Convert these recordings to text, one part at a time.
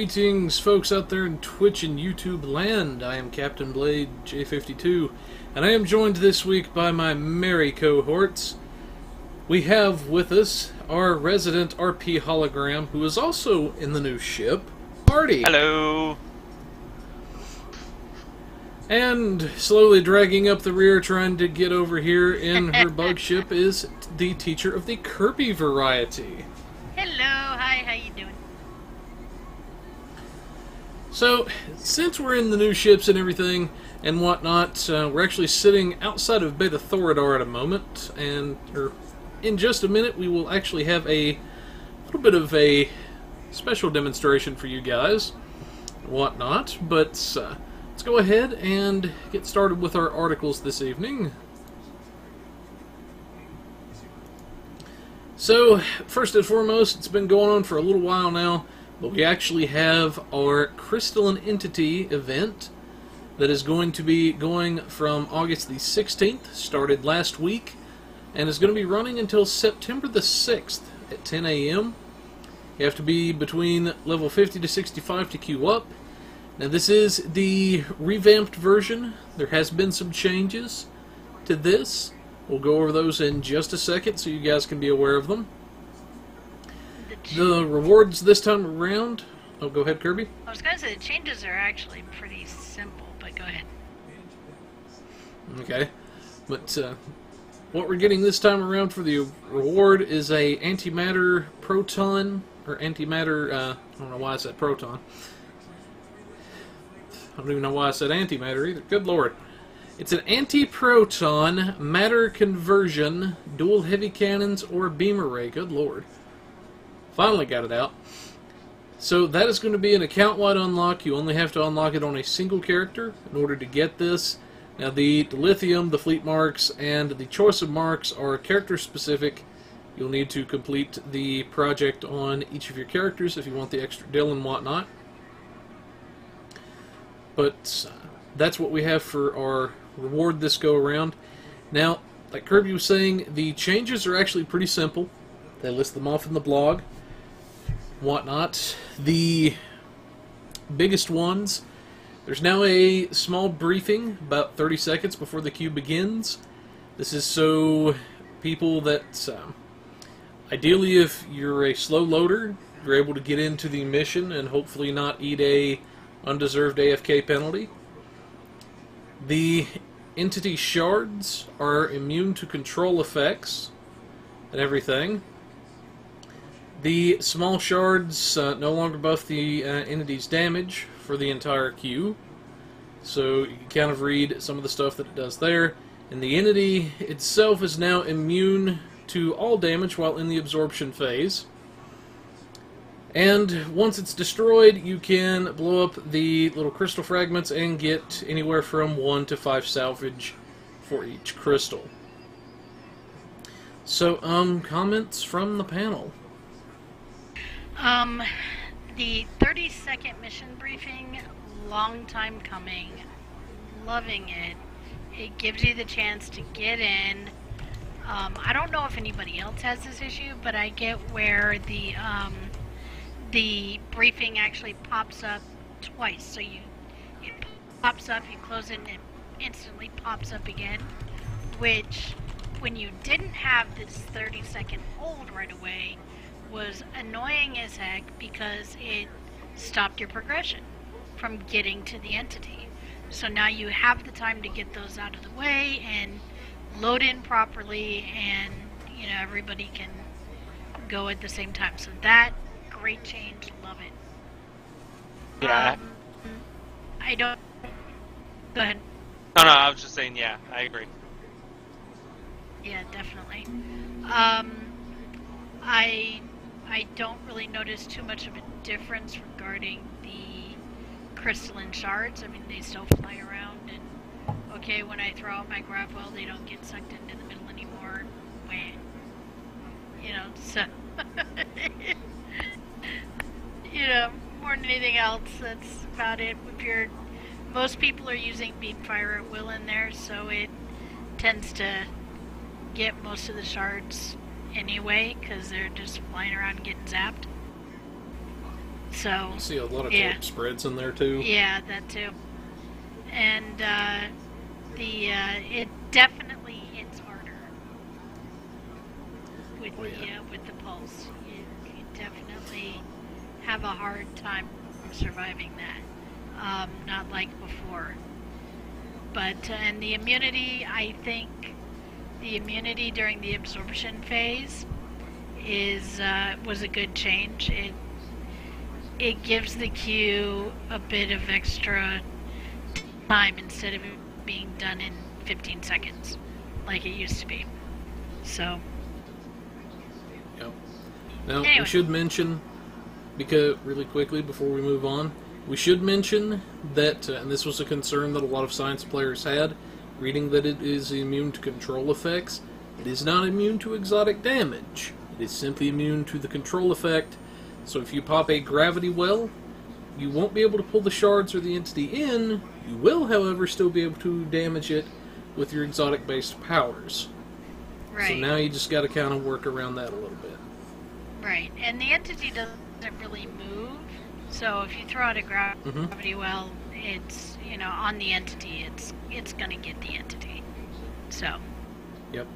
Greetings, folks out there in Twitch and YouTube land. I am Captain Blade J52, and I am joined this week by my merry cohorts. We have with us our resident RP hologram, who is also in the new ship, Artie. Hello. And slowly dragging up the rear, trying to get over here in her bug ship, is the teacher of the Kirby variety. Hello, hi, how you doing? So, since we're in the new ships and everything and whatnot, we're actually sitting outside of Beta Thoradar at a moment, and in just a minute we will actually have a little bit of a special demonstration for you guys and whatnot, but let's go ahead and get started with our articles this evening. So, first and foremost, it's been going on for a little while now, but we actually have our Crystalline Entity event that is going to be going from August the 16th, started last week, and is going to be running until September the 6th at 10 a.m. You have to be between level 50 to 65 to queue up. Now this is the revamped version. There has been some changes to this. We'll go over those in just a second so you guys can be aware of them. The rewards this time around... Oh, go ahead, Kirby. I was going to say the changes are actually pretty simple, but go ahead. Okay. But what we're getting this time around for the reward is a antimatter proton, or antimatter... I don't know why I said proton. I don't even know why I said antimatter either. Good lord. It's an anti-proton matter conversion, dual heavy cannons, or beam array. Good lord. Finally got it out. So that is going to be an account-wide unlock. You only have to unlock it on a single character in order to get this. Now the lithium, the fleet marks, and the choice of marks are character-specific. You'll need to complete the project on each of your characters if you want the extra dill and whatnot. But that's what we have for our reward this go-around. Now, like Kirby was saying, the changes are actually pretty simple. They list them off in the blog. Whatnot. The biggest ones, there's now a small briefing about 30 seconds before the queue begins. This is so people that ideally if you're a slow loader, you're able to get into the mission and hopefully not eat a undeserved AFK penalty. The entity shards are immune to control effects and everything. The small shards no longer buff the entity's damage for the entire queue, so you can kind of read some of the stuff that it does there. And the entity itself is now immune to all damage while in the absorption phase. And once it's destroyed, you can blow up the little crystal fragments and get anywhere from 1 to 5 salvage for each crystal. So, comments from the panel? The 30-second mission briefing, long time coming, loving it. It gives you the chance to get in. I don't know if anybody else has this issue, but I get where the briefing actually pops up twice. So it pops up, you close it, and it instantly pops up again, which when you didn't have this 30-second hold right away was annoying as heck because it stopped your progression from getting to the entity. So now you have the time to get those out of the way and load in properly, and you know everybody can go at the same time. So that great change, love it. Yeah. I don't. Go ahead. No, I was just saying, yeah, I agree. Yeah, definitely. I don't really notice too much of a difference regarding the crystalline shards. I mean, they still fly around, and okay, when I throw out my grab well, they don't get sucked into the middle anymore. You know, so you know, more than anything else, that's about it. Most people are using beamfire at will in there, so it tends to get most of the shards anyway, because they're just flying around getting zapped. So I see a lot of yeah. top spreads in there too. Yeah, that too. And it definitely hits harder with with the pulse. You definitely have a hard time surviving that. Not like before. But and the immunity, I think, the immunity during the absorption phase was a good change. It gives the queue a bit of extra time instead of it being done in 15 seconds like it used to be. So. Yep. Now, Anyway. we should mention, because really quickly before we move on, we should mention that, and this was a concern that a lot of science players had, reading that it is immune to control effects. It is not immune to exotic damage. It is simply immune to the control effect. So if you pop a gravity well, you won't be able to pull the shards or the entity in. You will, however, still be able to damage it with your exotic-based powers. Right. So now you just got to kind of work around that a little bit. Right, and the entity doesn't really move. So if you throw out a gravity well, it's on the entity. It's gonna get the entity. So. Yep.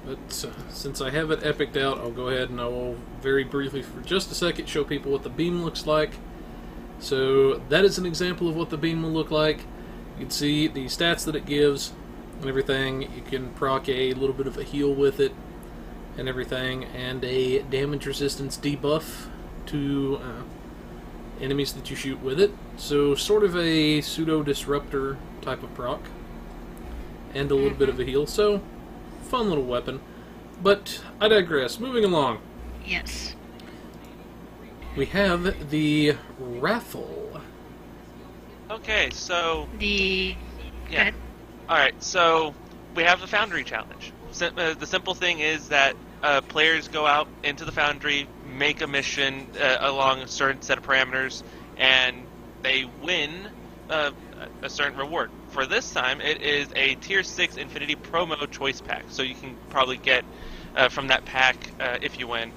But since I have it epicked out, I'll go ahead and I will very briefly, for just a second, show people what the beam looks like. So that is an example of what the beam will look like. You can see the stats that it gives and everything. You can proc a little bit of a heal with it and everything, and a damage resistance debuff to enemies that you shoot with it. So sort of a pseudo-disruptor type of proc. And a little bit of a heal. So, fun little weapon. But I digress. Moving along. Yes. We have the raffle. Okay, so The. yeah. Go ahead. All right, so we have the Foundry challenge. The simple thing is that players go out into the Foundry, make a mission along a certain set of parameters, and they win a certain reward. For this time, it is a Tier 6 Infinity Promo Choice Pack, so you can probably get from that pack, if you win,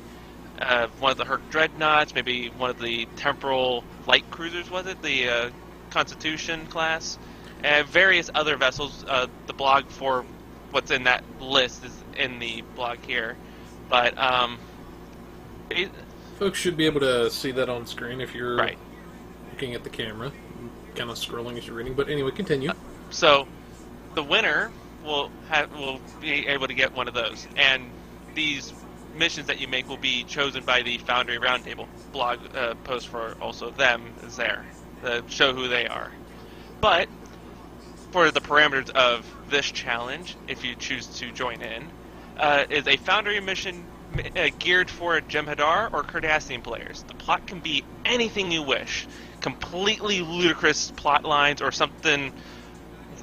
one of the Herc Dreadnoughts, maybe one of the Temporal Light Cruisers, was it? The Constitution class, and various other vessels. The blog for what's in that list is in the blog here. But Folks should be able to see that on screen if you're right. looking at the camera. Kind of scrolling as you're reading, but anyway, continue. So the winner will be able to get one of those, and these missions that you make will be chosen by the Foundry Roundtable blog post for also them is there to show who they are. But for the parameters of this challenge, if you choose to join in, is a Foundry mission geared for Jem'Hadar or Cardassian players. The plot can be anything you wish. Completely ludicrous plot lines or something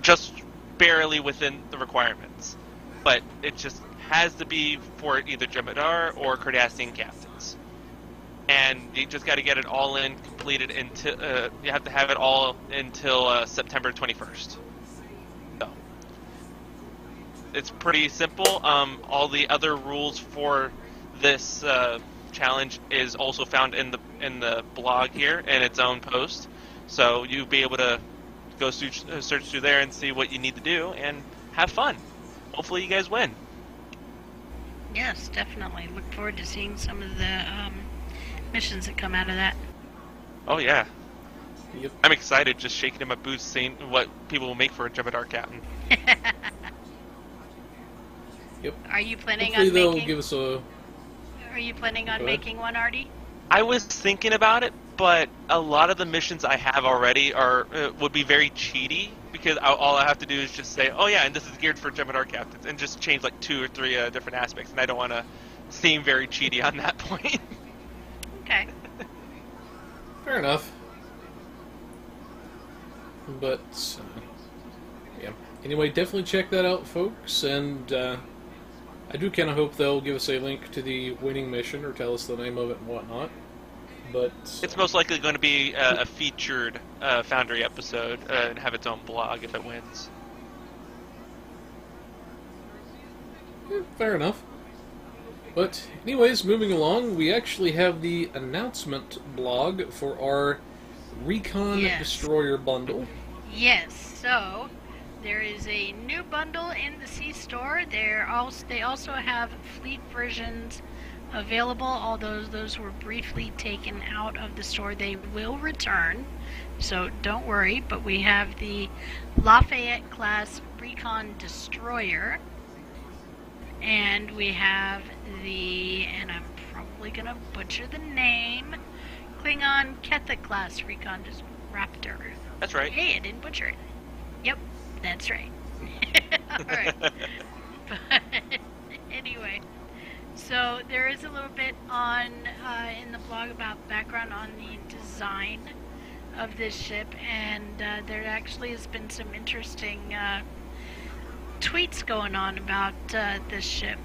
just barely within the requirements. But it just has to be for either Jem'Hadar or Cardassian captains. And you just got to get it all in, completed until you have to have it all until September 21st. So it's pretty simple. All the other rules for this challenge is also found in the blog here in its own post, so you'll be able to go search through there and see what you need to do and have fun. Hopefully you guys win. Yes, definitely. Look forward to seeing some of the missions that come out of that. Oh yeah. Yep. I'm excited, just shaking in my boots, seeing what people will make for a Jem'Hadar captain. Yep. Are you planning Hopefully on they'll making? give us a... Are you planning on Go ahead. making one, Artie? I was thinking about it, but a lot of the missions I have already are would be very cheaty, because all I have to do is just say, oh yeah, and this is geared for Jem'Hadar captains, and just change like 2 or 3 different aspects, and I don't want to seem very cheaty on that point. Okay. Fair enough. But, yeah. Anyway, definitely check that out, folks, and I do kind of hope they'll give us a link to the winning mission, or tell us the name of it and whatnot. But It's most likely going to be a featured Foundry episode and have its own blog if it wins. Fair enough. But anyways, moving along, we actually have the announcement blog for our Recon Destroyer bundle. Yes, so there is a new bundle in the C-Store. They also have fleet versions available, although those were briefly taken out of the store. They will return, so don't worry. But we have the Lafayette class Recon Destroyer, and we have the, and I'm probably going to butcher the name, Klingon Ketha class Recon Raptor. That's right. Hey, I didn't butcher it. Yep, that's right. Alright. But anyway, so there is a little bit on in the blog about background on the design of this ship, and there actually has been some interesting tweets going on about this ship.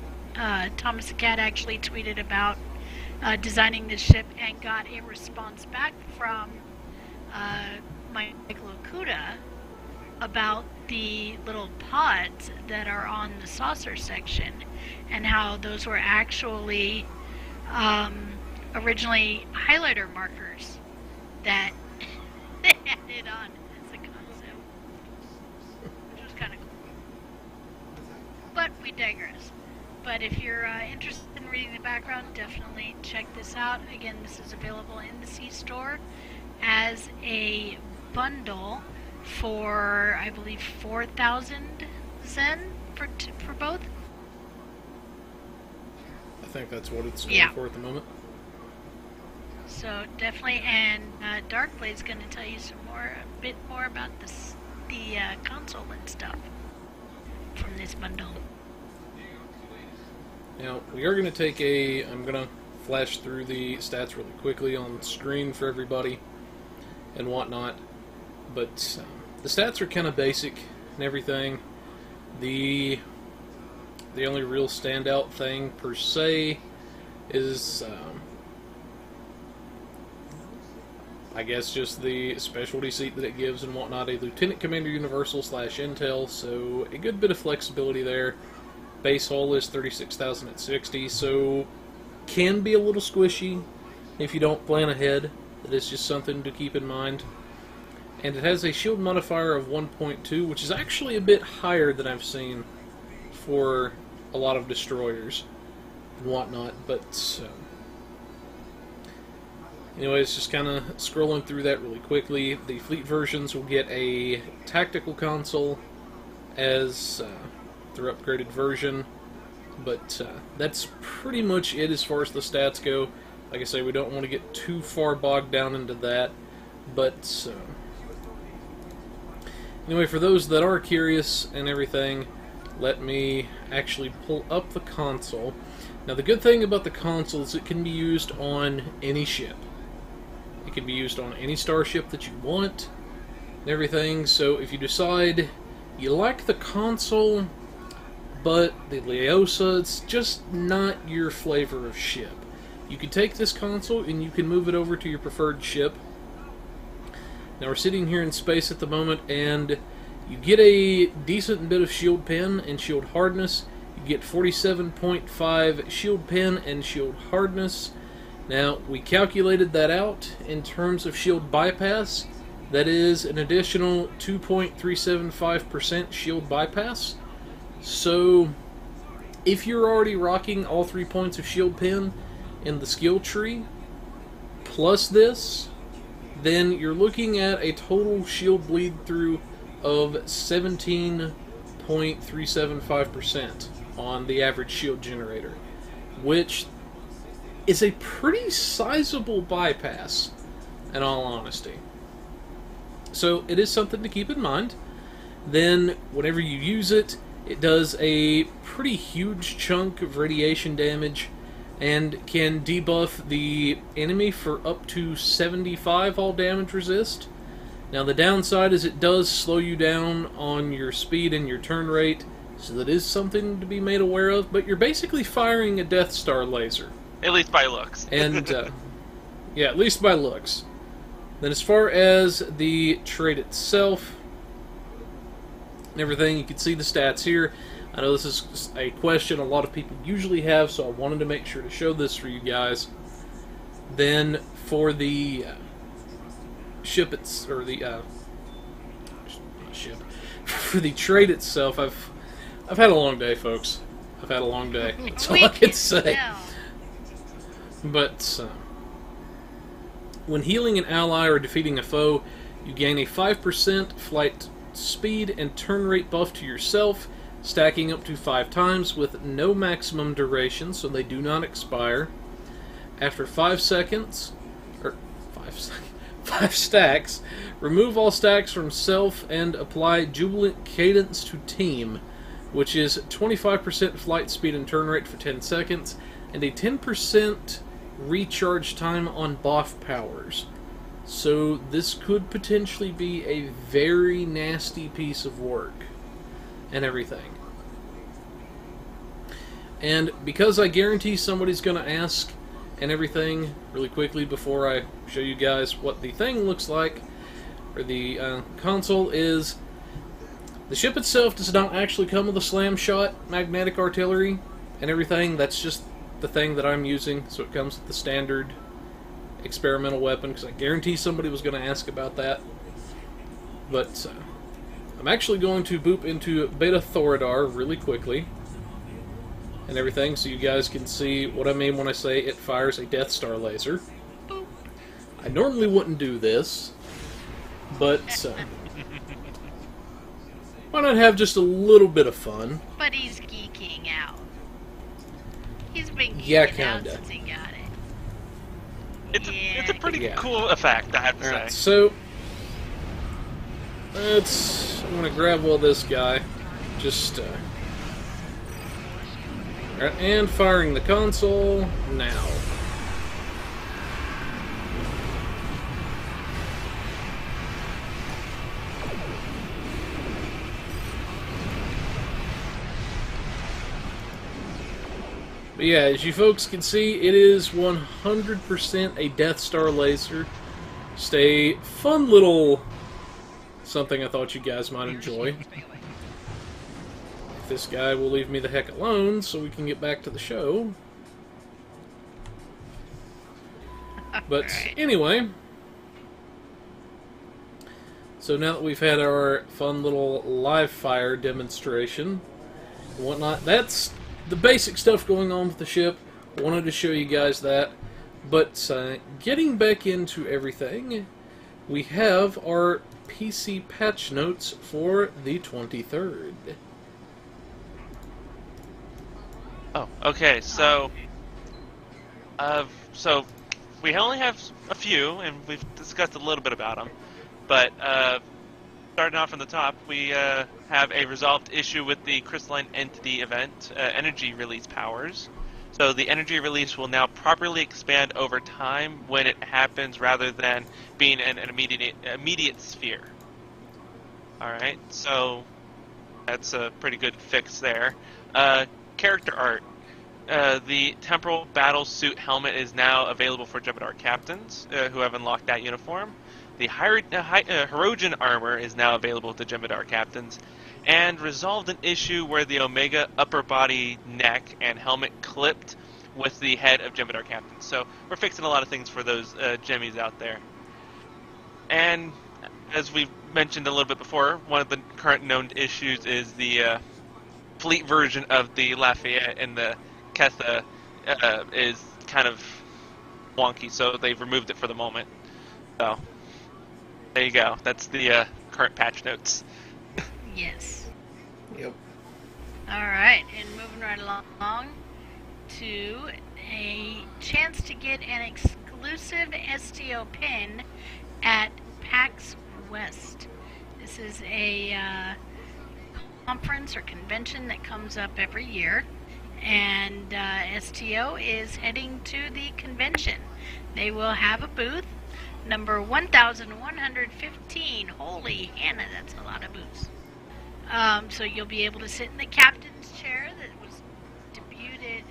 Thomas the Cat actually tweeted about designing this ship and got a response back from Michael Okuda about the little pods that are on the saucer section and how those were actually originally highlighter markers that they added on as a concept, which was kind of cool. But we digress. But if you're interested in reading the background, definitely check this out. Again, this is available in the C-Store as a bundle for, I believe, 4,000 Zen for both. I think that's what it's going for at the moment. So definitely, and Darkblade's going to tell you a bit more about the console and stuff from this bundle. Now, we are going to take I'm going to flash through the stats really quickly on screen for everybody and whatnot, but the stats are kind of basic and everything. The only real standout thing, per se, is, I guess, just the specialty seat that it gives and whatnot. A Lieutenant Commander Universal / Intel, so a good bit of flexibility there. Base hull is 36,000 at 60, so can be a little squishy if you don't plan ahead. That is just something to keep in mind. And it has a shield modifier of 1.2, which is actually a bit higher than I've seen for a lot of destroyers and whatnot. But anyways, just kind of scrolling through that really quickly. The fleet versions will get a tactical console as their upgraded version, but that's pretty much it as far as the stats go. Like I say, we don't want to get too far bogged down into that, but anyway, for those that are curious and everything, let me actually pull up the console. Now, the good thing about the console is it can be used on any ship. It can be used on any starship that you want and everything, so if you decide you like the console, but the Laeosa, it's just not your flavor of ship, you can take this console and you can move it over to your preferred ship. Now, we're sitting here in space at the moment, and you get a decent bit of shield pen and shield hardness. You get 47.5 shield pen and shield hardness. Now, we calculated that out in terms of shield bypass. That is an additional 2.375% shield bypass. So, if you're already rocking all 3 points of shield pen in the skill tree, plus this, then you're looking at a total shield bleed through of 17.375% on the average shield generator, which is a pretty sizable bypass, in all honesty. So it is something to keep in mind. Then, whenever you use it, it does a pretty huge chunk of radiation damage and can debuff the enemy for up to 75 all damage resist. Now, the downside is it does slow you down on your speed and your turn rate, so that is something to be made aware of, but you're basically firing a Death Star laser. At least by looks. And, yeah, at least by looks. Then as far as the trait itself and everything, you can see the stats here. I know this is a question a lot of people usually have, so I wanted to make sure to show this for you guys. Then for the ship, for the trade itself, I've had a long day, folks. I've had a long day. That's all I can say. But when healing an ally or defeating a foe, you gain a 5% flight speed and turn rate buff to yourself, stacking up to 5 times with no maximum duration, so they do not expire. After 5 seconds, or 5 stacks, remove all stacks from self and apply Jubilant Cadence to team, which is 25% flight speed and turn rate for 10 seconds, and a 10% recharge time on buff powers. So this could potentially be a very nasty piece of work and everything. And because I guarantee somebody's going to ask and everything really quickly before I show you guys what the thing looks like, or the console, is the ship itself does not actually come with a slam shot magnetic artillery and everything. That's just the thing that I'm using, so it comes with the standard experimental weapon, because I guarantee somebody was going to ask about that. But I'm actually going to boop into Beta Thoradar really quickly and everything, so you guys can see what I mean when I say it fires a Death Star laser. Boop. I normally wouldn't do this, but why not have just a little bit of fun? But he's geeking out. He's been geeking out since he got it. It's a pretty cool effect, I have to say. Right, so I'm gonna grab all this guy, just right, and firing the console now. But yeah, as you folks can see, it is 100% a Death Star laser. Just a fun little something I thought you guys might enjoy. If this guy will leave me the heck alone so we can get back to the show. But anyway, so now that we've had our fun little live fire demonstration and whatnot, that's the basic stuff going on with the ship. I wanted to show you guys that. But getting back into everything, we have our PC patch notes for the 23rd. Oh, okay. So we only have a few, and we've discussed a little bit about them. But starting off from the top, we have a resolved issue with the Crystalline Entity event, energy release powers. So the energy release will now properly expand over time when it happens, rather than being an immediate sphere. Alright, so that's a pretty good fix there. Character art. The Temporal Battle Suit helmet is now available for Jem'Hadar captains who have unlocked that uniform. The Hirogen armor is now available to Jem'Hadar captains, and resolved an issue where the Omega upper body, neck, and helmet clipped with the head of Jem'Hadar captains. So we're fixing a lot of things for those Jemmies out there. And as we've mentioned a little bit before, one of the current known issues is the fleet version of the Lafayette and the Ketha is kind of wonky, so they've removed it for the moment. So there you go. That's the current patch notes. Yes. Yep. Alright, and moving right along to a chance to get an exclusive STO pin at PAX West. This is a conference or convention that comes up every year, and STO is heading to the convention. They will have a booth, number 1115. Holy Hannah, that's a lot of booths. So you'll be able to sit in the captain's chair that was debuted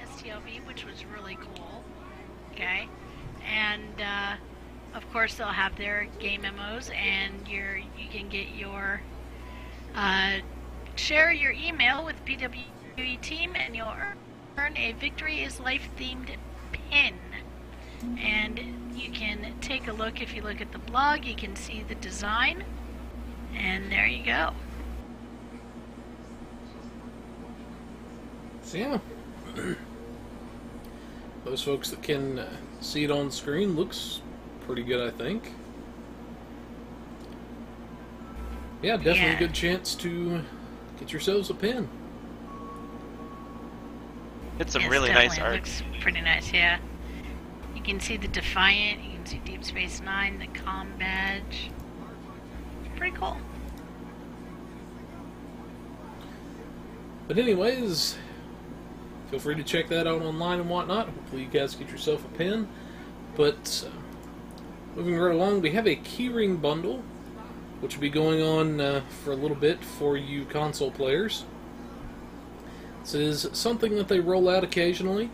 at STLV, which was really cool. Okay, and of course they'll have their game memos, and you can get your share your email with PWE team and you'll earn a Victory is Life themed pin. And you can take a look. If you look at the blog, you can see the design. And there you go. So yeah, those folks that can see it on screen, looks pretty good, I think. Yeah, definitely a good chance to get yourselves a pin. It's some really nice art. Looks pretty nice, yeah. You can see the Defiant, you can see Deep Space Nine, the comm badge. It's pretty cool. But anyways, feel free to check that out online and whatnot. Hopefully you guys get yourself a pin. But moving right along, we have a Keyring Bundle, which will be going on for a little bit for you console players. This is something that they roll out occasionally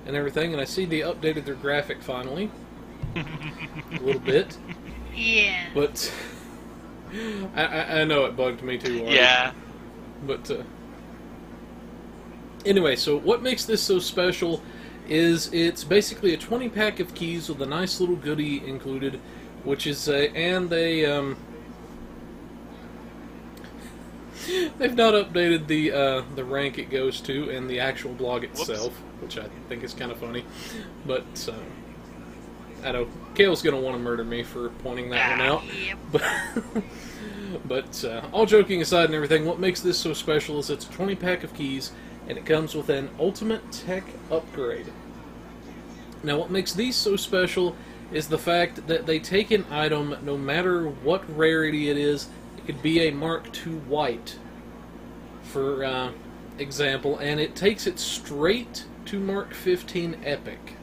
and everything, and I see they updated their graphic finally. A little bit. Yeah. But I know it bugged me too. Artie. Yeah. But anyway, so what makes this so special is it's basically a 20-pack of keys with a nice little goodie included, which is they've not updated the rank it goes to and the actual blog itself, which I think is kind of funny. But I know Kale's gonna want to murder me for pointing that one out. Yep. But all joking aside and everything, what makes this so special is it's a 20-pack of keys, and it comes with an Ultimate Tech upgrade. Now, what makes these so special is the fact that they take an item, no matter what rarity it is. It could be a Mark II White, for example, and it takes it straight to Mark 15 Epic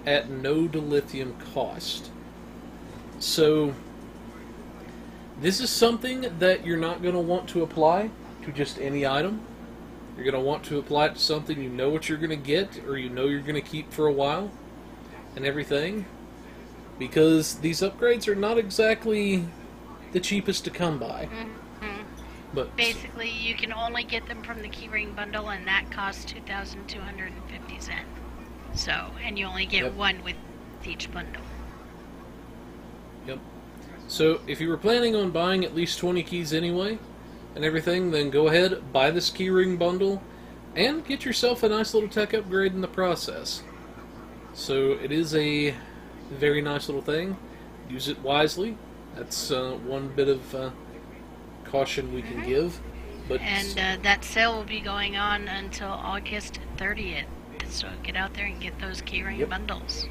at no dilithium cost. So this is something that you're not going to want to apply to just any item. You're going to want to apply it to something you know what you're going to get, or you know you're going to keep for a while, and everything. Because these upgrades are not exactly the cheapest to come by. Mm-hmm. But basically, you can only get them from the Keyring Bundle, and that costs $2,250. So, and you only get one with each bundle. Yep. So, if you were planning on buying at least 20 keys anyway, and everything, then go ahead, buy this Keyring Bundle, and get yourself a nice little tech upgrade in the process. So, it is a very nice little thing. Use it wisely. That's one bit of caution we can give. But and that sale will be going on until August 30th. So get out there and get those Keyring bundles.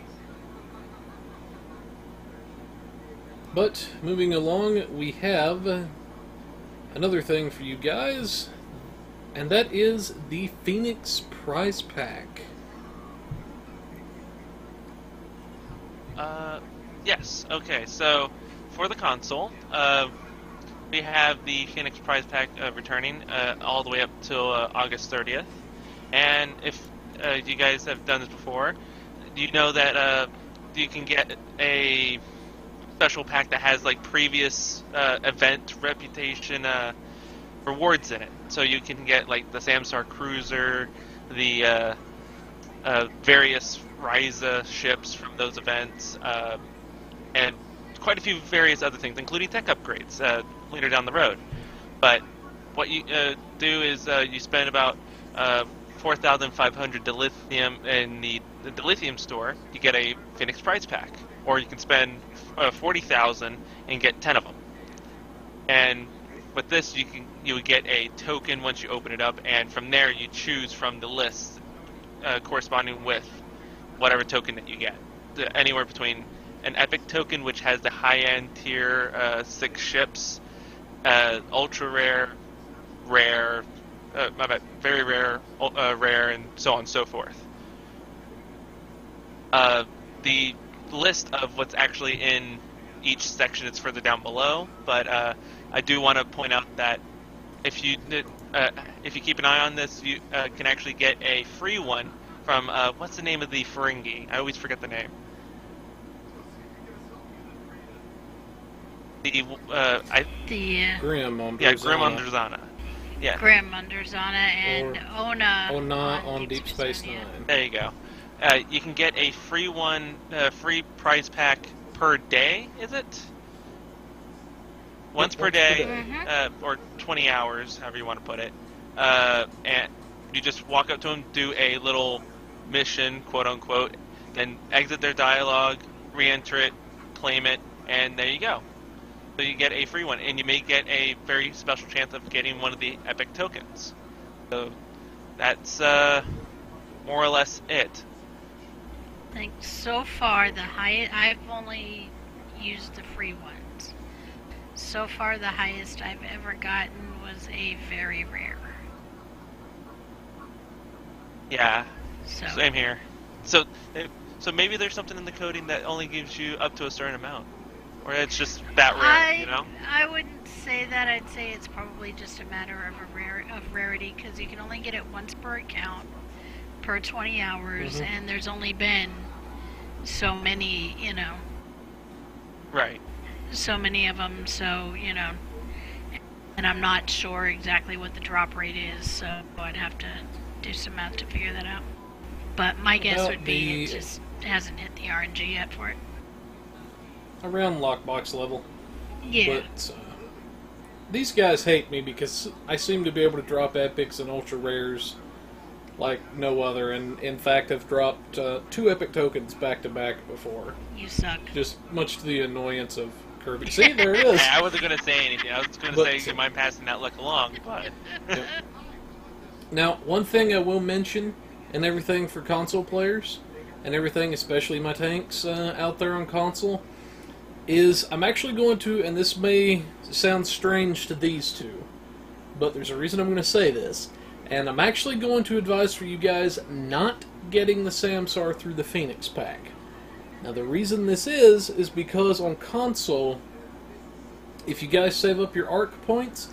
But moving along, we have another thing for you guys, and that is the Phoenix Prize Pack. Yes. Okay. So for the console, we have the Phoenix Prize Pack returning all the way up till August 30th. And if you guys have done this before, you know that you can get a special pack that has like previous event reputation rewards in it. So you can get like the Samsar Cruiser, the various Reivew ships from those events, and quite a few various other things, including tech upgrades later down the road. But what you do is you spend about 4,500 dilithium in the dilithium store. You get a Phoenix Prize Pack, or you can spend 40,000 and get 10 of them. And with this, you would get a token once you open it up, and from there you choose from the list corresponding with whatever token that you get. Anywhere between an epic token, which has the high-end tier 6 ships, ultra rare, rare, very rare, rare, and so on and so forth. The list of what's actually in each section is further down below, but I do want to point out that if you keep an eye on this, you can actually get a free one from what's the name of the Ferengi? I always forget the name. Grim on Grim on Drazana. Yeah. Grandmother's on it, and Ona on Deep Space Nine. Nine. There you go. You can get a free free prize pack per day, is it? Once per day, or 20 hours, however you want to put it. And you just walk up to them, do a little mission, quote unquote, then exit their dialogue, re-enter it, claim it, and there you go. So you get a free one, and you may get a very special chance of getting one of the epic tokens. So that's more or less it. I think so far the highest, I've only used the free ones. So far the highest I've ever gotten was a very rare. Yeah, So same here. So maybe there's something in the coding that only gives you up to a certain amount, or it's just that rare, you know? I wouldn't say that. I'd say it's probably just a matter of rarity, because you can only get it once per account per 20 hours, and there's only been so many, you know. Right. So many of them, so, you know. And I'm not sure exactly what the drop rate is, so I'd have to do some math to figure that out. But my guess would be it just hasn't hit the RNG yet for it. Around lockbox level. Yeah. But these guys hate me because I seem to be able to drop epics and ultra rares like no other, and in fact I've dropped 2 epic tokens back to back before. You suck. Just much to the annoyance of Kirby. See, there it is. I wasn't going to say anything. I was going to say, do you mind passing that luck along? But Yep. Now, one thing I will mention, and everything for console players, and everything, especially my tanks out there on console, is I'm actually going to, and this may sound strange to these two, but there's a reason I'm going to say this, and I'm actually going to advise for you guys not getting the Samsar through the Phoenix pack. Now, the reason this is because on console, if you guys save up your arc points,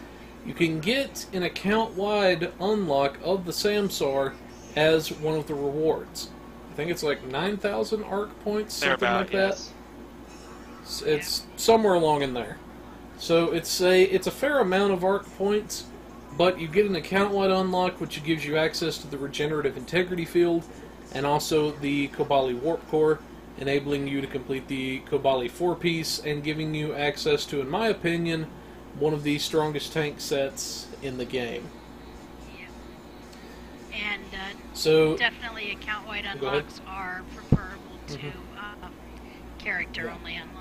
you can get an account-wide unlock of the Samsar as one of the rewards. I think it's like 9,000 arc points, something like that. Yes. It's somewhere along in there. So it's a fair amount of arc points, but you get an account-wide unlock, which gives you access to the regenerative integrity field, and also the Kobali warp core, enabling you to complete the Kobali 4-piece, and giving you access to, in my opinion, one of the strongest tank sets in the game. Yeah. And so definitely account-wide unlocks are preferable to character-only unlock.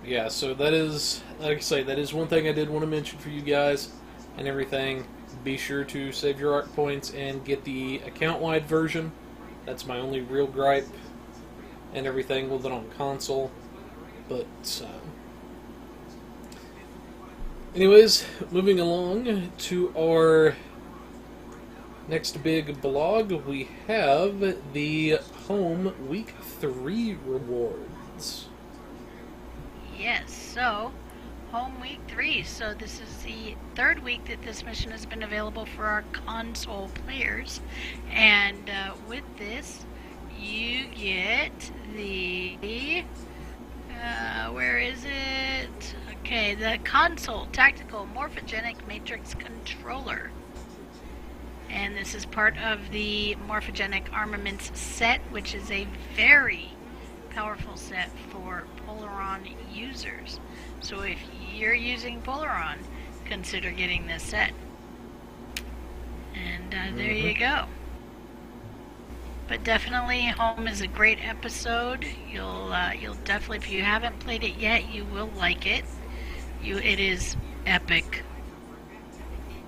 Yeah, so that is, like I say, that is one thing I did want to mention for you guys and everything. Be sure to save your arc points and get the account-wide version. That's my only real gripe and everything with it on console. But, anyways, moving along to our next big blog, we have the home week 3 rewards. Yes, so home week 3. So this is the 3rd week that this mission has been available for our console players. And with this, you get the... where is it? Okay, the console tactical morphogenic matrix controller. And this is part of the morphogenic armaments set, which is a very powerful set for Polaron users. So if you're using Polaron, consider getting this set. And there you go. But definitely, Home is a great episode. You'll definitely, if you haven't played it yet, you will like it. It is epic.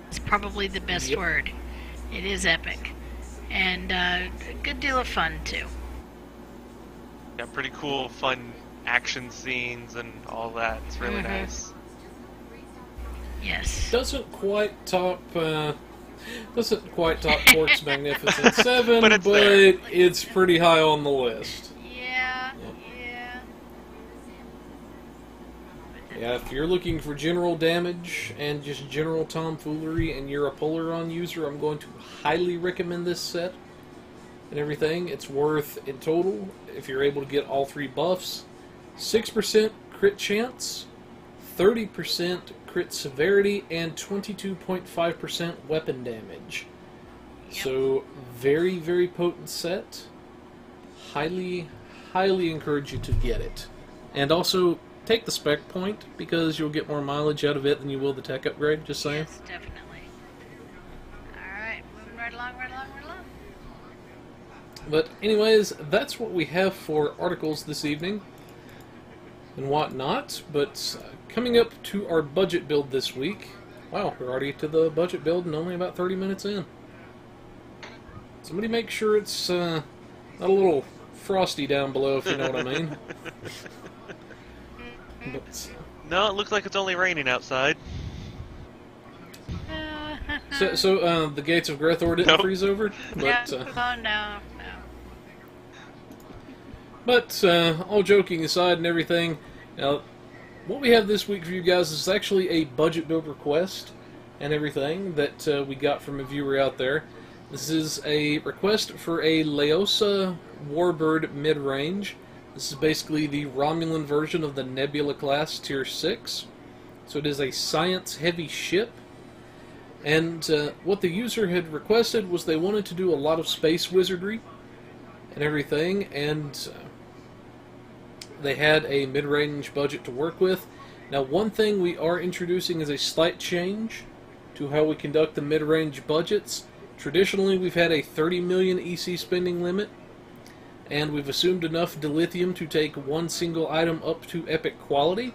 It's probably the best word. It is epic, and a good deal of fun too. Yeah, pretty cool, fun action scenes and all that. It's really nice. Yes. Doesn't quite top Quark's Magnificent 7, but it's pretty high on the list. Yeah. Yeah, if you're looking for general damage and just general tomfoolery and you're a Polaron user, I'm going to highly recommend this set and everything. It's worth, in total, if you're able to get all 3 buffs, 6% crit chance, 30% crit severity and 22.5% weapon damage. Yep. So, very, very potent set. Highly, highly encourage you to get it. And also, take the spec point, because you'll get more mileage out of it than you will the tech upgrade, just saying. Yes, definitely. Alright, moving right along, right along, right along. But anyways, that's what we have for articles this evening and whatnot. But coming up to our budget build this week, wow, we're already to the budget build and only about 30 minutes in. Somebody make sure it's not a little frosty down below, if you know what I mean. But, No, it looks like it's only raining outside. so the gates of Grethor didn't Nope. freeze over? But, no. But, all joking aside and everything, now, what we have this week for you guys is actually a budget build request and everything that we got from a viewer out there. This is a request for a Laeosa Warbird Midrange. This is basically the Romulan version of the Nebula class Tier 6. So it is a science-heavy ship. And what the user had requested was they wanted to do a lot of space wizardry and everything, and they had a mid-range budget to work with. Now, one thing we are introducing is a slight change to how we conduct the mid-range budgets. Traditionally, we've had a 30 million EC spending limit, and we've assumed enough dilithium to take one single item up to epic quality.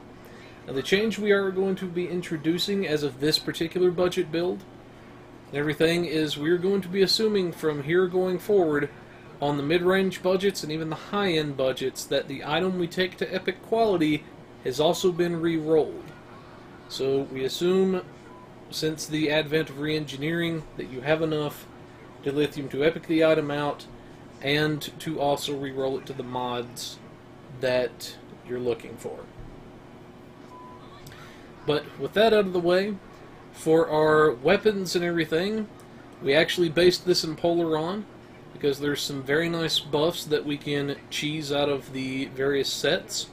Now, the change we are going to be introducing as of this particular budget build and everything is we're going to be assuming from here going forward on the mid-range budgets and even the high-end budgets that the item we take to epic quality has also been re-rolled. So we assume, since the advent of re-engineering, that you have enough dilithium to epic the item out and to also re-roll it to the mods that you're looking for. But with that out of the way, for our weapons and everything, we actually based this in Polaron, because there's some very nice buffs that we can cheese out of the various sets.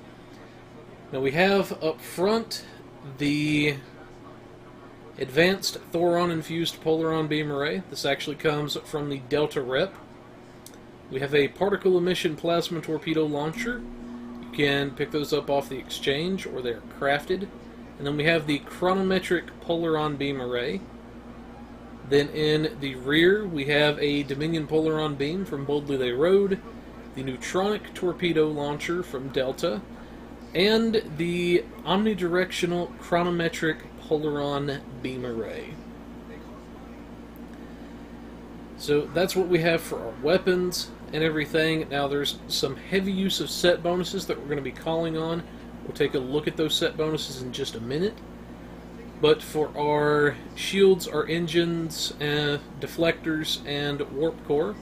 Now we have up front the Advanced Thoron-infused Polaron Beam Array. This actually comes from the Delta Rep. We have a Particle Emission Plasma Torpedo Launcher. You can pick those up off the exchange, or they're crafted. And then we have the Chronometric Polaron Beam Array. Then in the rear, we have a Dominion Polaron Beam from Boldly They Rode, the Neutronic Torpedo Launcher from Delta, and the Omnidirectional Chronometric Polaron Beam Array. So that's what we have for our weapons and everything. Now there's some heavy use of set bonuses that we're going to be calling on. We'll take a look at those set bonuses in just a minute. But for our shields, our engines, deflectors, and warp core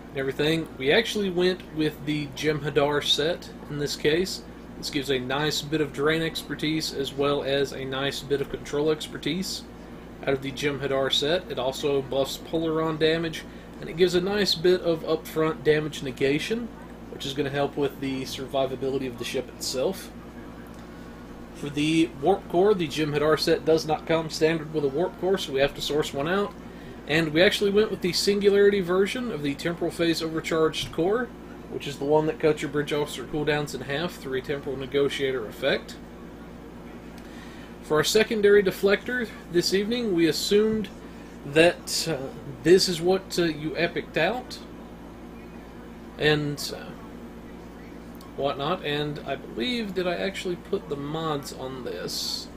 and everything, we actually went with the Jem'Hadar set in this case. This gives a nice bit of drain expertise as well as a nice bit of control expertise out of the Jem'Hadar set. It also buffs Polaron damage, and it gives a nice bit of upfront damage negation, which is going to help with the survivability of the ship itself. For the warp core, the Jem'Hadar set does not come standard with a warp core, so we have to source one out. And we actually went with the Singularity version of the Temporal Phase Overcharged core, which is the one that cuts your bridge officer cooldowns in half through a Temporal Negotiator effect. For our secondary deflector this evening, we assumed that this is what you epicked out and whatnot, and I believe, did I actually put the mods on this?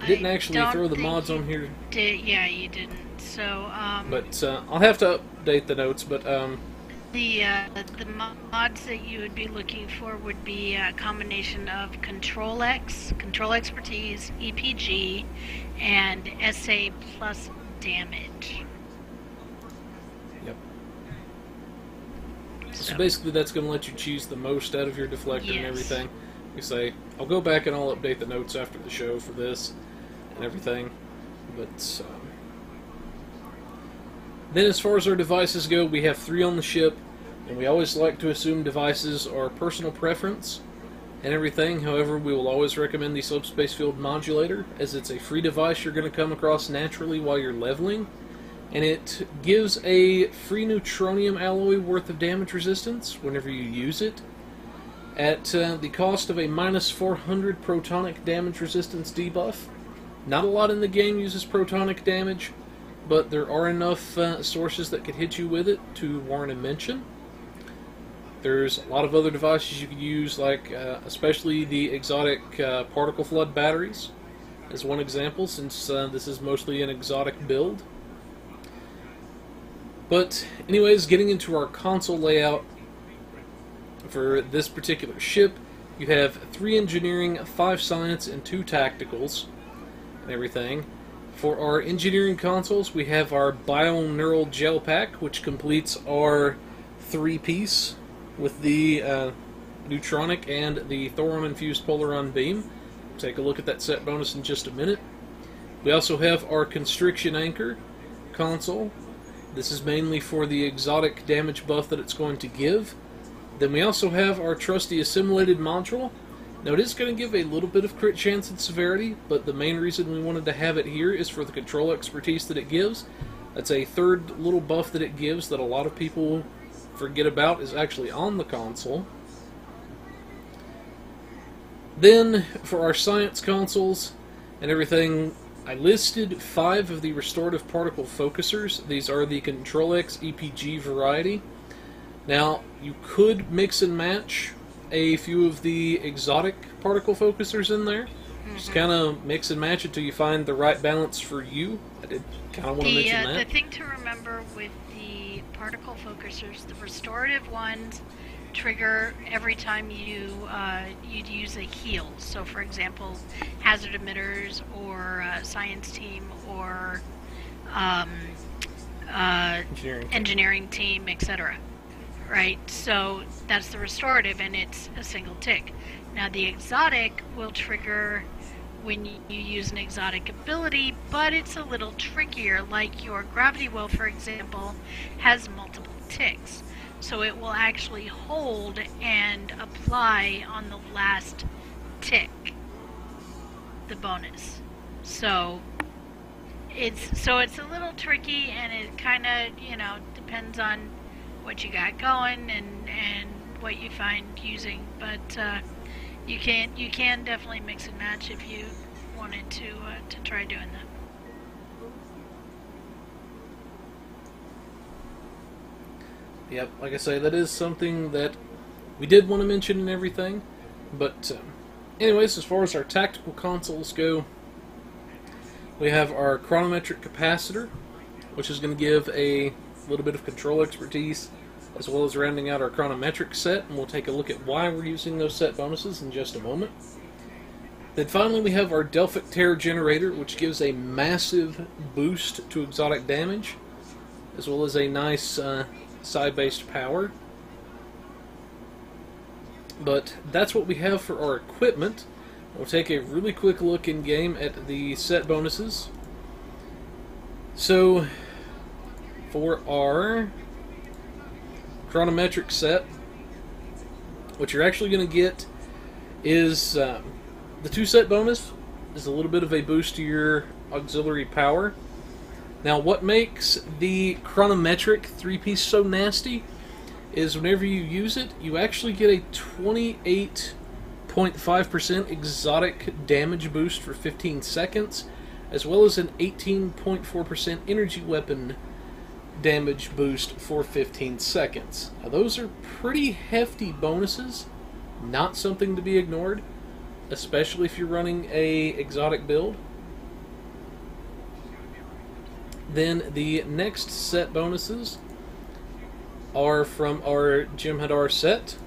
I didn't actually throw the mods on here. Yeah, you didn't. So, but I'll have to update the notes, but the mods that you would be looking for would be a combination of Control X, Control Expertise, EPG, and SA plus damage. Yep. So basically that's going to let you choose the most out of your deflector and everything. You say, I'll go back and I'll update the notes after the show for this and everything. But then as far as our devices go, we have 3 on the ship, and we always like to assume devices are personal preference. and everything. However, we will always recommend the Subspace Field Modulator, as it's a free device you're going to come across naturally while you're leveling, and it gives a free neutronium alloy worth of damage resistance whenever you use it, at the cost of a minus 400 protonic damage resistance debuff. Not a lot in the game uses protonic damage, but there are enough sources that could hit you with it to warrant a mention. There's a lot of other devices you could use, like especially the exotic particle flood batteries, as one example, since this is mostly an exotic build. But anyways, getting into our console layout for this particular ship, you have 3 engineering, 5 science, and 2 tacticals, and everything. For our engineering consoles, we have our bio-neural gel pack, which completes our 3-piece with the neutronic and the thoron-infused polaron beam. Take a look at that set bonus in just a minute. We also have our constriction anchor console. This is mainly for the exotic damage buff that it's going to give. Then we also have our trusty assimilated module. Now it is going to give a little bit of crit chance and severity, but the main reason we wanted to have it here is for the control expertise that it gives. That's a third little buff that it gives that a lot of people forget about is actually on the console. Then, for our science consoles and everything, I listed 5 of the restorative particle focusers. These are the Control X EPG variety. Now, you could mix and match a few of the exotic particle focusers in there. Just kind of mix and match until you find the right balance for you. I did kind of want to mention that. The thing to remember with the particle focusers, the restorative ones trigger every time you'd use a heal. So, for example, hazard emitters or science team or engineering team, etc. Right? So that's the restorative, and it's a single tick. Now the exotic will trigger when you use an exotic ability, but it's a little trickier. Like your gravity well, for example, has multiple ticks. So it will actually hold and apply on the last tick the bonus. So it's a little tricky, and it kind of, depends on what you got going and what you find using, but you can definitely mix and match if you wanted to try doing that. Yep, like I say, that is something that we did want to mention and everything, but anyways, as far as our tactical consoles go, we have our chronometric capacitor, which is going to give a little bit of control expertise, as well as rounding out our chronometric set, and we'll take a look at why we're using those set bonuses in just a moment. Then finally we have our Delphic Terror Generator, which gives a massive boost to exotic damage, as well as a nice side-based power. But that's what we have for our equipment. We'll take a really quick look in-game at the set bonuses. So, for our chronometric set, what you're actually going to get is the 2 set bonus is a little bit of a boost to your auxiliary power. Now, what makes the chronometric 3-piece so nasty is whenever you use it, you actually get a 28.5% exotic damage boost for 15 seconds, as well as an 18.4% energy weapon damage boost for 15 seconds. Now, those are pretty hefty bonuses, not something to be ignored, especially if you're running a exotic build. Then the next set bonuses are from our Jem'Hadar set.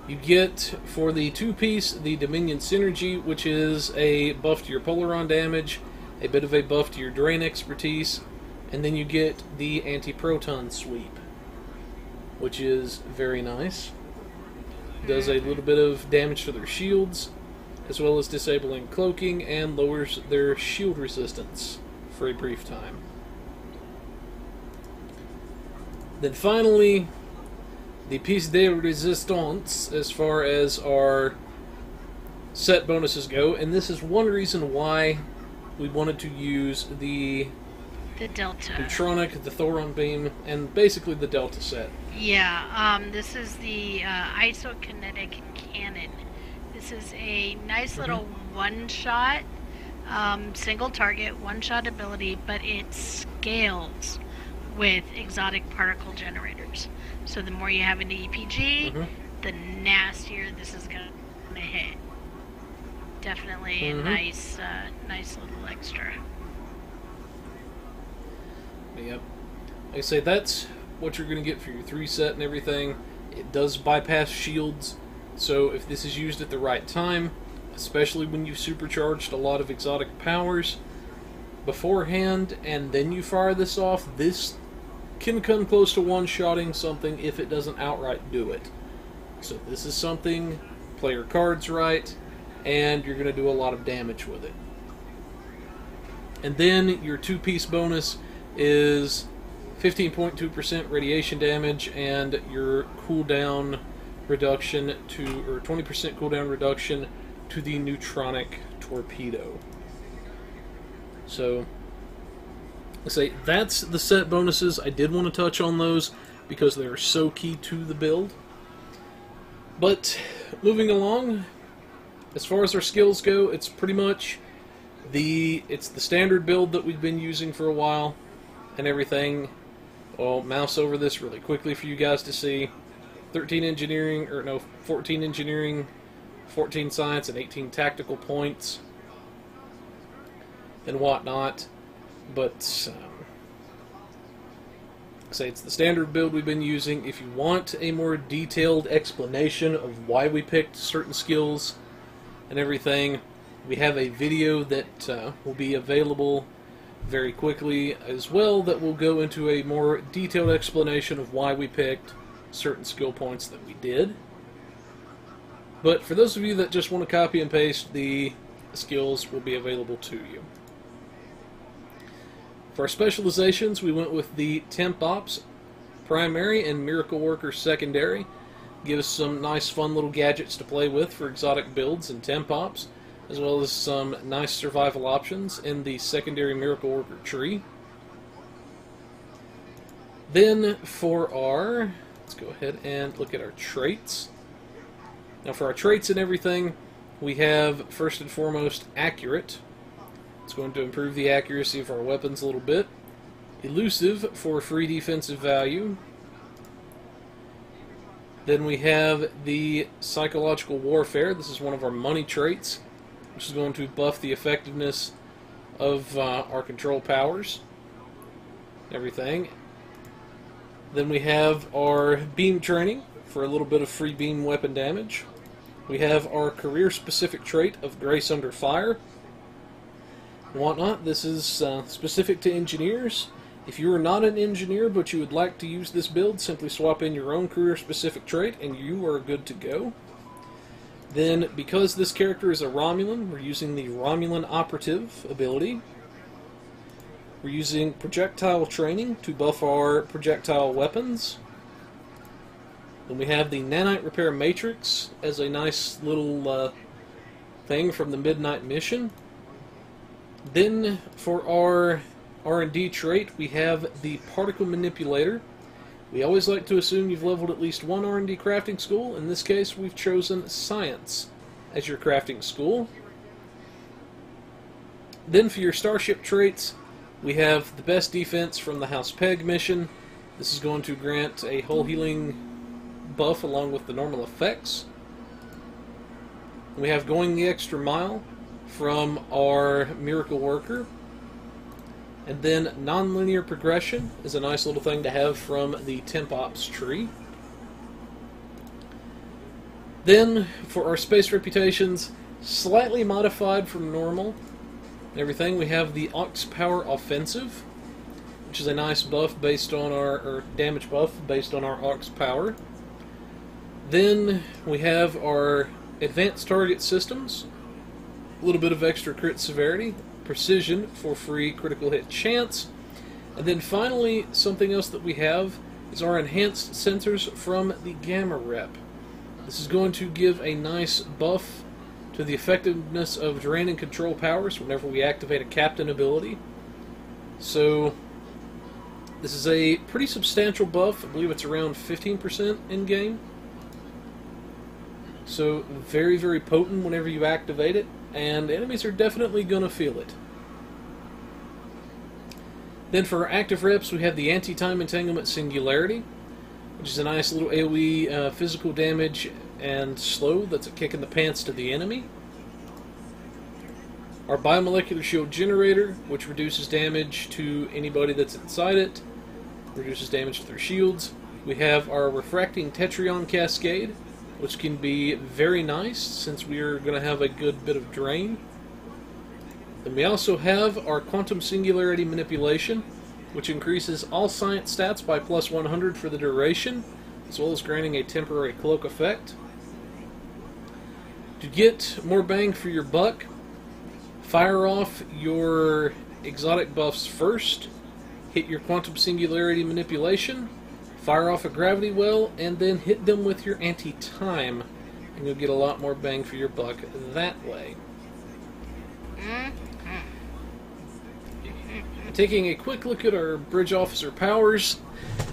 You get, for the 2-piece, the Dominion Synergy, which is a buff to your Polaron damage, a bit of a buff to your Drain expertise, and then you get the Anti-Proton Sweep, which is very nice. Does a little bit of damage to their shields, as well as disabling cloaking, and lowers their shield resistance for a brief time. Then finally, the piece de resistance as far as our set bonuses go, and this is one reason why we wanted to use the Delta. Neutronic, the Thoron Beam, and basically the Delta set. Yeah, this is the isokinetic cannon. This is a nice little one-shot, single target, one-shot ability, but it scales with exotic particle generators. So the more you have in the EPG, the nastier this is going to hit. Definitely a nice little extra. Yep. Like I say, that's what you're going to get for your 3 set and everything. It does bypass shields, so if this is used at the right time, especially when you've supercharged a lot of exotic powers beforehand, and then you fire this off, this can come close to one-shotting something if it doesn't outright do it. So this is something, play your cards right, and you're going to do a lot of damage with it. And then your 2-piece bonus is 15.2% radiation damage and your cooldown reduction to, or 20% cooldown reduction to the neutronic torpedo. So, I say that's the set bonuses. I did want to touch on those because they are so key to the build. But moving along, as far as our skills go, it's pretty much the standard build that we've been using for a while and everything. I'll mouse over this really quickly for you guys to see. 14 engineering, 14 science, and 18 tactical points and whatnot. But say it's the standard build we've been using. If you want a more detailed explanation of why we picked certain skills and everything, we have a video that will be available very quickly as well that will go into a more detailed explanation of why we picked certain skill points that we did. But for those of you that just want to copy and paste, the skills will be available to you. For our specializations, we went with the Temp Ops primary and Miracle Worker secondary. Give us some nice fun little gadgets to play with for exotic builds and Temp Ops, as well as some nice survival options in the secondary Miracle Worker tree. Then for our, let's go ahead and look at our traits. Now for our traits and everything, we have first and foremost Accurate. It's going to improve the accuracy of our weapons a little bit. Elusive for free defensive value. Then we have the Psychological Warfare. This is one of our money traits, which is going to buff the effectiveness of our control powers and everything. Then we have our Beam Training for a little bit of free beam weapon damage. We have our career-specific trait of Grace Under Fire and whatnot. This is specific to engineers. If you are not an engineer but you would like to use this build, simply swap in your own career-specific trait and you are good to go. Then, because this character is a Romulan, we're using the Romulan Operative ability. We're using Projectile Training to buff our projectile weapons. Then we have the Nanite Repair Matrix as a nice little thing from the Midnight Mission. Then, for our R&D trait, we have the Particle Manipulator. We always like to assume you've leveled at least one R&D crafting school. In this case, we've chosen Science as your crafting school. Then for your Starship traits, we have the Best Defense from the House Peg mission. This is going to grant a hull healing buff along with the normal effects. We have Going the Extra Mile from our Miracle Worker. And then Non-Linear Progression is a nice little thing to have from the Temp Ops tree. Then, for our Space Reputations, slightly modified from normal and everything, we have the Aux Power Offensive, which is a nice buff based on our, or damage buff based on our Aux Power. Then we have our Advanced Target Systems, a little bit of extra crit severity, Precision for free critical hit chance, and then finally something else that we have is our enhanced sensors from the Gamma Rep. This is going to give a nice buff to the effectiveness of drain and control powers whenever we activate a captain ability. So this is a pretty substantial buff. I believe it's around 15% in-game. So very, very potent whenever you activate it, and enemies are definitely going to feel it. Then for our active reps, we have the Anti-Time Entanglement Singularity, which is a nice little AoE physical damage and slow that's a kick in the pants to the enemy. Our Biomolecular Shield Generator, which reduces damage to anybody that's inside it, reduces damage to their shields. We have our Refracting Tetrion Cascade, which can be very nice since we are going to have a good bit of drain. Then we also have our Quantum Singularity Manipulation, which increases all science stats by plus 100 for the duration, as well as granting a temporary cloak effect. To get more bang for your buck, fire off your exotic buffs first, hit your Quantum Singularity Manipulation, fire off a Gravity Well, and then hit them with your Anti-Time, and you'll get a lot more bang for your buck that way. Taking a quick look at our Bridge Officer powers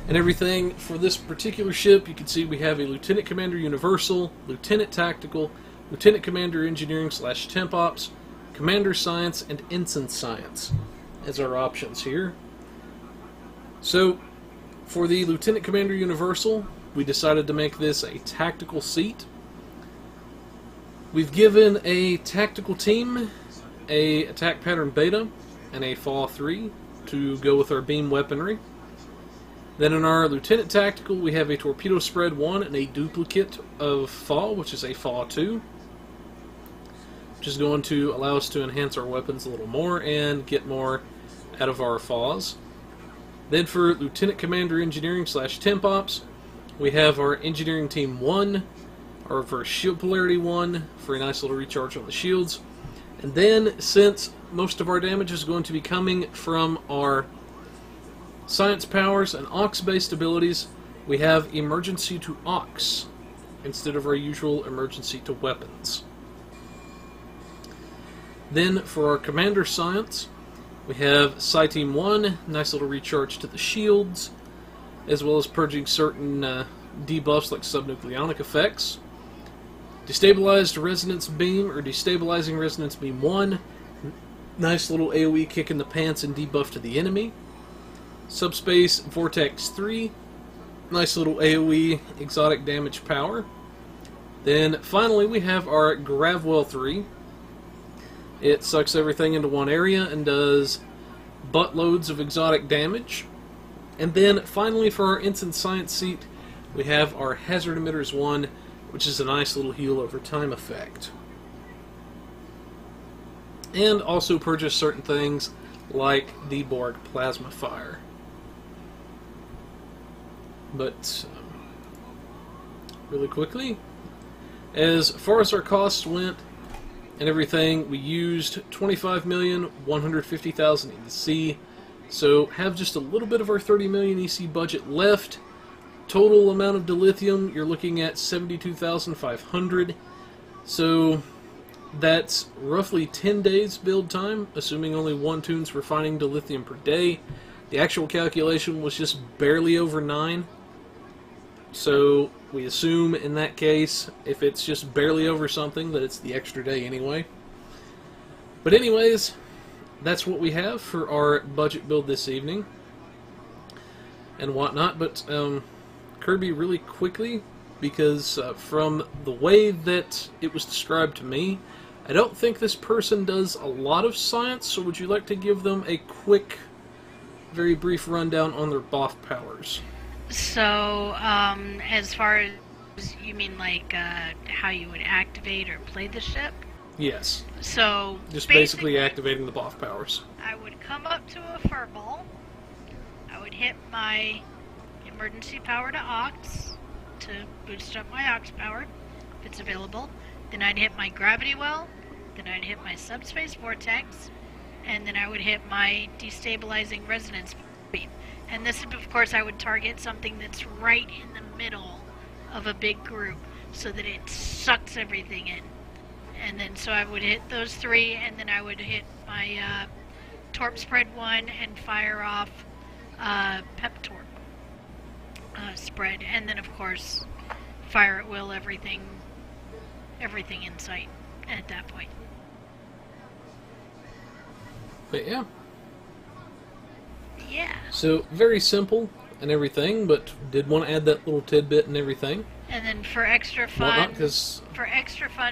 and everything for this particular ship, you can see we have a Lieutenant Commander Universal, Lieutenant Tactical, Lieutenant Commander Engineering / Temp Ops, Commander Science, and Ensign Science as our options here. So, for the Lieutenant Commander Universal, we decided to make this a tactical seat. We've given a tactical team a attack pattern beta and a Fall 3 to go with our beam weaponry. Then in our Lieutenant Tactical, we have a Torpedo Spread 1 and a duplicate of Fall, which is a Fall 2, which is going to allow us to enhance our weapons a little more and get more out of our Falls. Then for Lieutenant Commander Engineering / Temp Ops, we have our Engineering Team 1, our Reverse Shield Polarity 1 for a nice little recharge on the shields. And then, since most of our damage is going to be coming from our Science powers and Aux-based abilities, we have Emergency to Aux instead of our usual Emergency to Weapons. Then, for our Commander Science, we have Psi Team 1, nice little recharge to the shields, as well as purging certain debuffs like subnucleonic effects. Destabilized Resonance Beam, or Destabilizing Resonance Beam 1, nice little AoE kick in the pants and debuff to the enemy. Subspace Vortex 3, nice little AoE exotic damage power. Then finally we have our Gravwell 3. It sucks everything into one area and does buttloads of exotic damage. And then finally for our Ensign Science seat, we have our Hazard Emitters 1, which is a nice little heal over time effect. And also purchase certain things like the Borg Plasma Fire. But really quickly, as far as our costs went and everything, we used 25,150,000 EC, so have just a little bit of our 30 million EC budget left. Total amount of dilithium, you're looking at 72,500. So that's roughly 10 days build time, assuming only 1 toon's refining dilithium per day. The actual calculation was just barely over 9. So we assume in that case, if it's just barely over something, that it's the extra day anyway. But anyways, that's what we have for our budget build this evening and whatnot. But Kirby, really quickly, because from the way that it was described to me, I don't think this person does a lot of science, so would you like to give them a quick, very brief rundown on their buff powers? So, as far as, you mean like how you would activate or play the ship? Yes. So, just basically activating the buff powers. I would come up to a furball, I would hit my emergency power to Aux to boost up my Aux power, if it's available. Then I'd hit my Gravity Well, then I'd hit my Subspace Vortex, and then I would hit my Destabilizing Resonance And this, of course, I would target something that's right in the middle of a big group so that it sucks everything in. And then, so I would hit those 3, and then I would hit my Torp Spread 1 and fire off Pep Torp Spread. And then, of course, fire at will everything in sight at that point. But yeah. Yeah. So, very simple and everything, but did want to add that little tidbit and everything. And then for extra fun, Whatnot,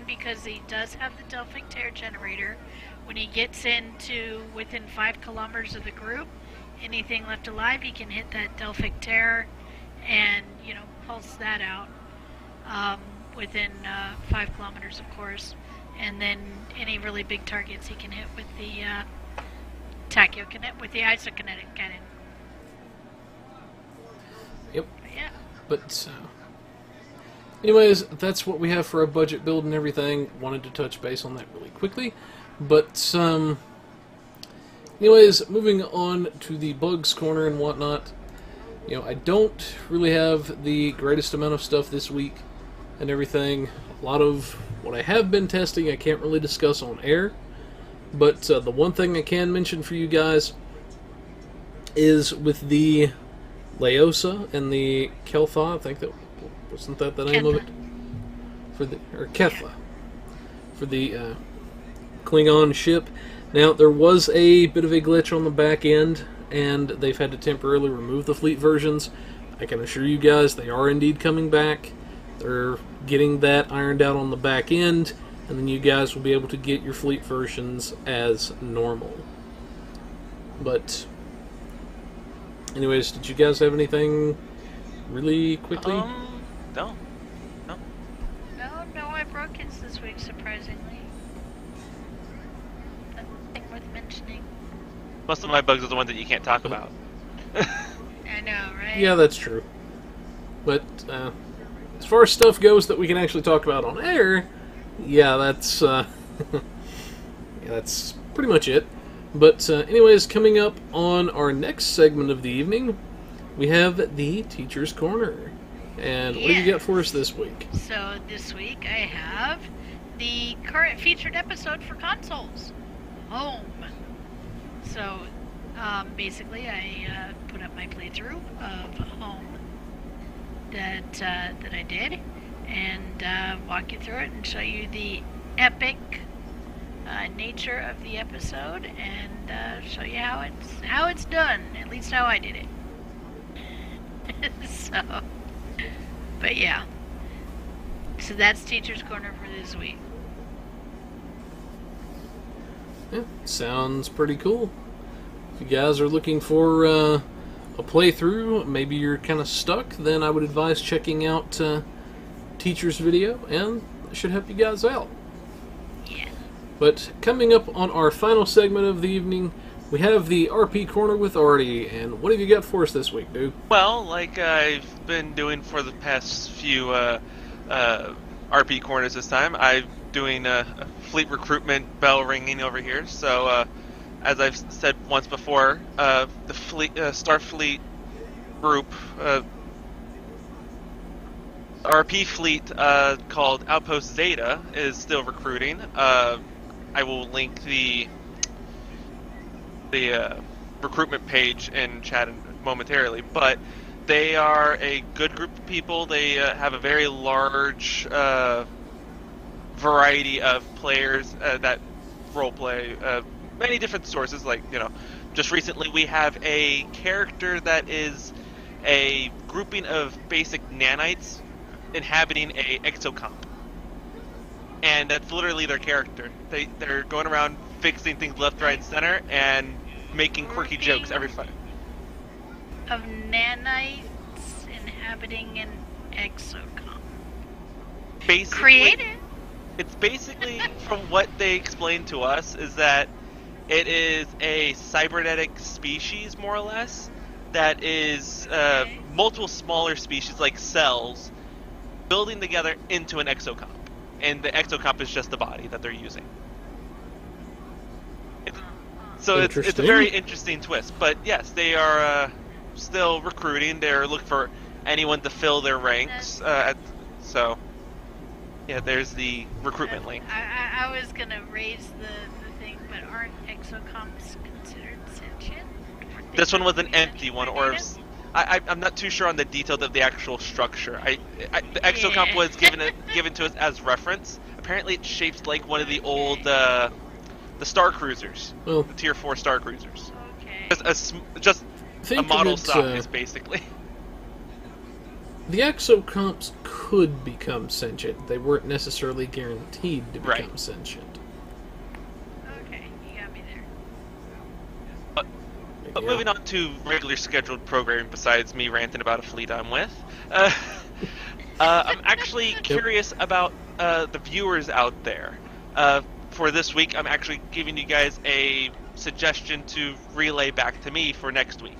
because he does have the Delphic Tear generator, when he gets into within 5 kilometers of the group, anything left alive, he can hit that Delphic Tear and, pulse that out within 5 kilometers, of course. And then any really big targets he can hit with the with the isokinetic cannon. Yep. Yeah. But, anyways, that's what we have for our budget build and everything. Wanted to touch base on that really quickly. But, anyways, moving on to the bugs corner and whatnot. I don't really have the greatest amount of stuff this week and everything. A lot of what I have been testing I can't really discuss on air. But the one thing I can mention for you guys is with the Laeosa and the Keltha, I think that wasn't that the name of it? Kethla. For the Klingon ship. Now, there was a bit of a glitch on the back end, and they've had to temporarily remove the fleet versions. I can assure you guys they are indeed coming back. They're getting that ironed out on the back end, and then you guys will be able to get your fleet versions as normal. But, anyways, did you guys have anything really quickly? No. No, I broke his this week, surprisingly. Nothing worth mentioning. Most of my bugs are the ones that you can't talk about. I know, right? Yeah, that's true. But, as far as stuff goes that we can actually talk about on air, yeah, that's, that's pretty much it. But, anyways, coming up on our next segment of the evening, we have the Teacher's Corner. And what do you got for us this week? So, this week I have the current featured episode for consoles, Home. So, basically, I put up my playthrough of Home that I did, and walk you through it and show you the epic nature of the episode, and show you how it's done, at least how I did it. But yeah, so that's Teacher's Corner for this week. Yeah, sounds pretty cool. If you guys are looking for a playthrough, maybe you're kind of stuck, then I would advise checking out Teacher's video, and it should help you guys out. Yeah. But coming up on our final segment of the evening, we have the RP Corner with Artie, and what have you got for us this week, dude? Well, like I've been doing for the past few RP Corners this time, I'm doing a fleet recruitment bell ringing over here. So, as I've said once before, the Starfleet group, RP fleet called Outpost Zeta is still recruiting. I will link the recruitment page in chat momentarily, but they are a good group of people. They have a very large variety of players that roleplay, many different sources. Like, just recently we have a character that is a grouping of basic nanites inhabiting a exocomp, and that's literally their character. They're going around fixing things left, right, and center, and making quirky jokes every fight. Of nanites inhabiting an exocomp. Basically, Creative. It's basically, from what they explained to us, is that it is a cybernetic species, more or less, that is multiple smaller species, like cells, building together into an exocomp. And the exocomp is just the body that they're using. So it's a very interesting twist. But yes, they are still recruiting. They're looking for anyone to fill their ranks. So yeah, there's the recruitment link. I was gonna raise the thing, but aren't exocomps considered sentient? This one was an empty one, or I'm not too sure on the details of the actual structure. The exocomp was given to us as reference. Apparently, it's shaped like one of the old the Star Cruisers, the Tier 4 Star Cruisers. Okay. Just a model size, basically. The exocomps could become sentient. They weren't necessarily guaranteed to become sentient. Okay, you got me there. But moving on to regular scheduled programming, besides me ranting about a fleet I'm with, I'm actually curious about the viewers out there. For this week, I'm actually giving you guys a suggestion to relay back to me for next week.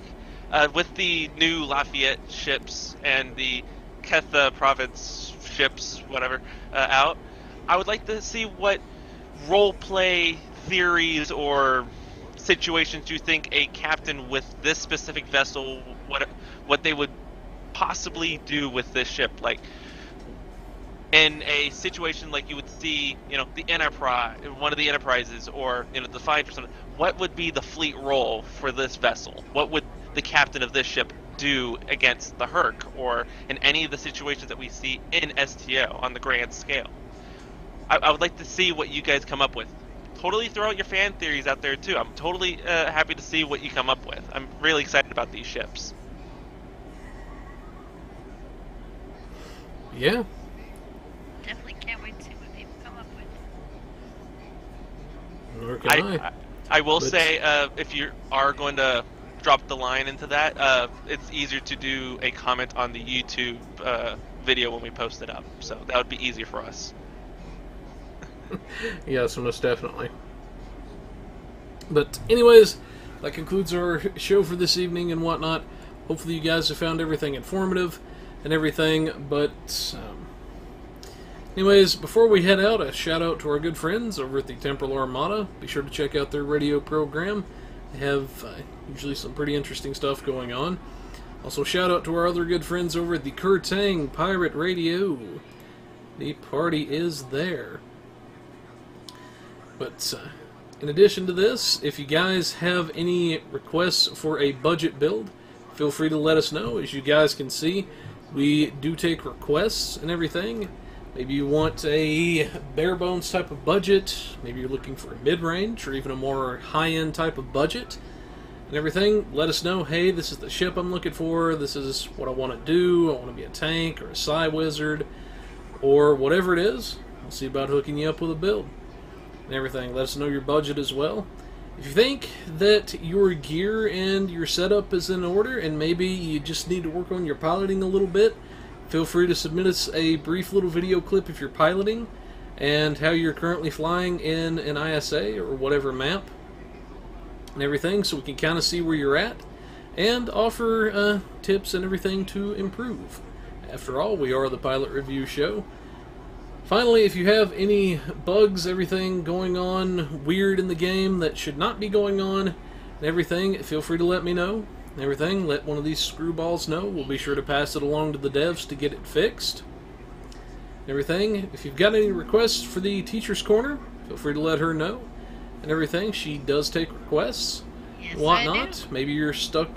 With the new Lafayette ships and the Ketha province ships, whatever, out, I would like to see what role-play theories or situations you think a captain with this specific vessel, what they would possibly do with this ship. Like, in a situation like you would see, the Enterprise, one of the Enterprises, or, the Defiant or something, what would be the fleet role for this vessel? What would the captain of this ship do against the Herc, or in any of the situations that we see in STO on the grand scale? I would like to see what you guys come up with. Totally throw out your fan theories out there too. I'm totally happy to see what you come up with. I'm really excited about these ships. Yeah. Definitely can't wait to see what people come up with. Nor can I will say, if you are going to drop the line into that, it's easier to do a comment on the YouTube video when we post it up. So that would be easier for us. Yes, most definitely. But anyways, that concludes our show for this evening and whatnot. Hopefully you guys have found everything informative and everything. But anyways, before we head out, a shout out to our good friends over at the Temporal Armada. Be sure to check out their radio program. They have usually some pretty interesting stuff going on. Also, shout out to our other good friends over at the Kurtang Pirate Radio. The party is there. But in addition to this, if you guys have any requests for a budget build, feel free to let us know. As you guys can see, we do take requests and everything. Maybe you want a bare bones type of budget. Maybe you're looking for a mid-range or even a more high-end type of budget and everything. Let us know, hey, this is the ship I'm looking for. This is what I want to do. I want to be a tank or a Psi Wizard or whatever it is. We'll see about hooking you up with a build and everything. Let us know your budget as well. If you think that your gear and your setup is in order and maybe you just need to work on your piloting a little bit, feel free to submit us a brief little video clip of your piloting and how you're currently flying in an ISA or whatever map and everything, so we can kind of see where you're at and offer tips and everything to improve. After all, we are the Pilot Review Show. Finally, if you have any bugs, everything going on weird in the game that should not be going on and everything, feel free to let me know. And everything, let one of these screwballs know. We'll be sure to pass it along to the devs to get it fixed. And everything, if you've got any requests for the Teacher's Corner, feel free to let her know. And everything, she does take requests. Yes, whatnot. Maybe you're stuck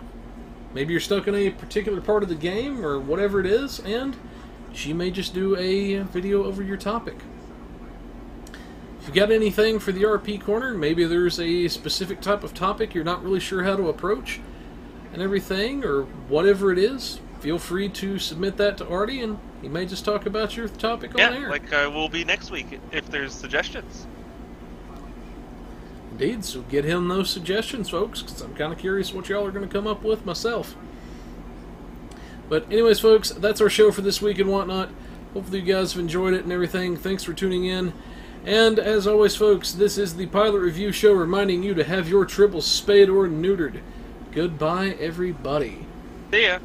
in a particular part of the game or whatever it is, and she may just do a video over your topic. If you got anything for the RP Corner, maybe there's a specific type of topic you're not really sure how to approach and everything, or whatever it is, feel free to submit that to Artie, and he may just talk about your topic on air. Yeah, like will be next week if there's suggestions. Indeed, so get him those suggestions, folks, because I'm kind of curious what y'all are going to come up with myself. But anyways, folks, that's our show for this week and whatnot. Hopefully you guys have enjoyed it and everything. Thanks for tuning in. And as always, folks, this is the Pilot Review Show reminding you to have your tribbles spayed or neutered. Goodbye, everybody. See ya.